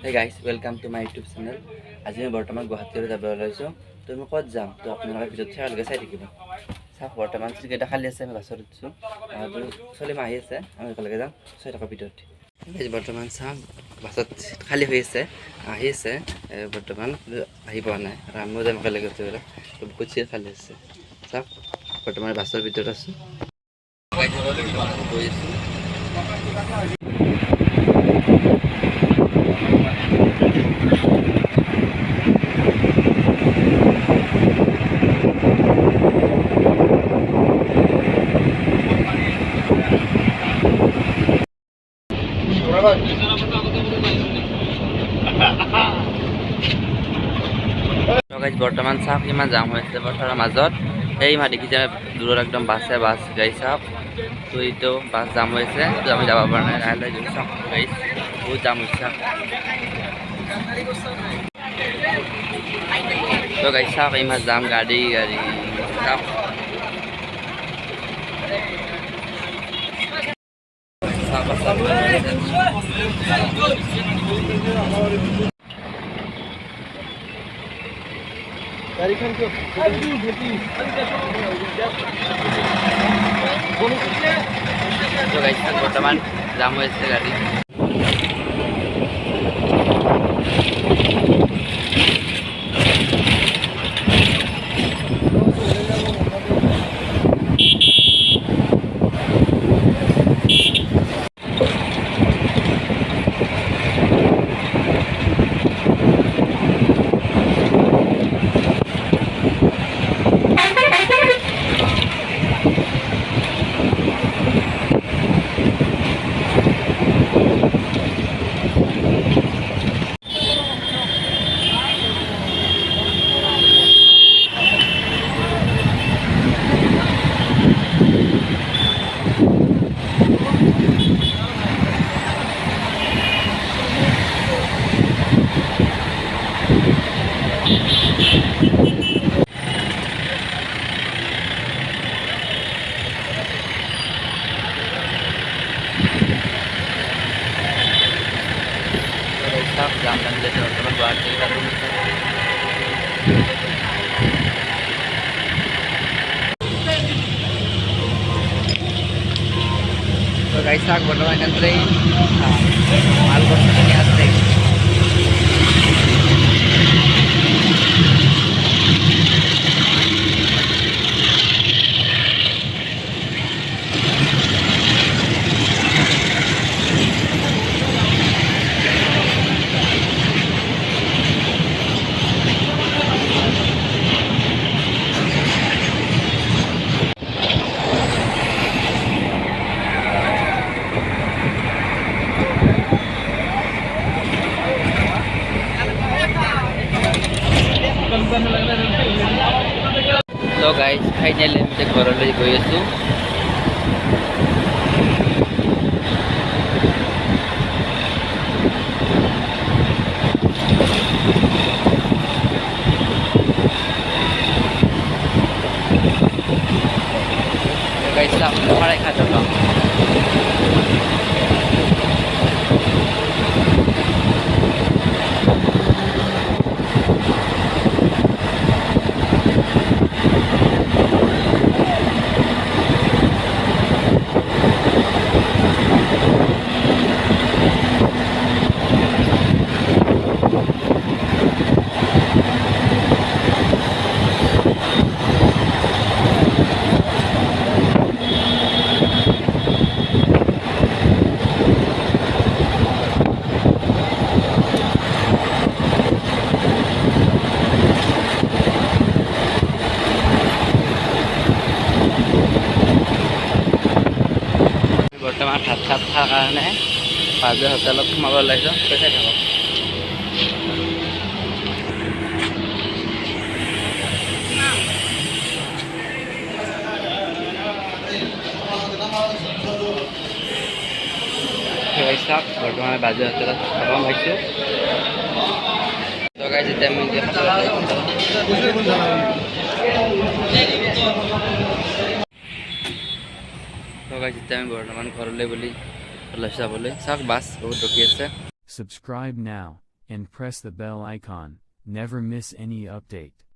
Hey guys, welcome to my YouTube channel. আজি মই বৰ্তমান গুৱাহাটীলৈ যাব ওলাইছোঁ। তো মই ক'ত যাম তো আপোনালোকে ভিডিঅ'ত ভালকৈ চাই থাকিব। চাওক বৰ্তমান চিটকেইটা খালী আছে, আমি বাছত উঠিছোঁ। তো চলিম আহি আছে, আমি একেলগে যাম। চাই থাকক ভিডিঅ'ত। বৰ্তমান চাওক বাছত চিট খালী হৈ আছে, আহি আছে বৰ্তমান আহি পোৱা নাই। আৰু আমিও যাম একেলগে উঠি পেলাই। তো বহুত চিট খালী আছে। চাওক বৰ্তমান বাছৰ ভিতৰত আছোঁ। গৈ আছোঁ। বৰ্তমান চাওক কিমান জাম হৈ আছে পথাৰৰ মাজত। এই মা দেখিছে দূৰত একদম বাছ গাড়ী চাওক। তো এইটো বাছ জাম হৈ আছে, তো আমি যাব পৰা নাই। লাহে লাহে গৈ চাওক গাড়ী বহুত জাম হৈছে। তো গাড়ী চাওক ইমান জাম, গাড়ী চাওক। বৰ্তমান জাম হৈ আছে গাড়ী। জাম লাগলে বর্তমান গুৱাহাটী তো গাইস থাক বর্তমান এখান থেকেই মাল বস্তা নিয়ে আসছে। তো গাইস ফাইনালি আমি ঘৰলৈ গৈ আছোঁ। গাইস আপনারা ভাড়ায় খাতে পাবেন। বৰ্তমান ভাত খোৱাৰ কাৰণে বাজে হোটেলত সোমাব ওলাইছোঁ। পইচা থাকক চাওক বৰ্তমান বাজে হোটেলত খাব পাইছোঁ। টকা যেতিয়া আমি বৰ্তমান ঘৰলৈ বুলি ওলাইছোঁ যাবলৈ। চাওক বাছ বহুত ৰখি আছে। Subscribe now. and press the bell icon. Never miss any update.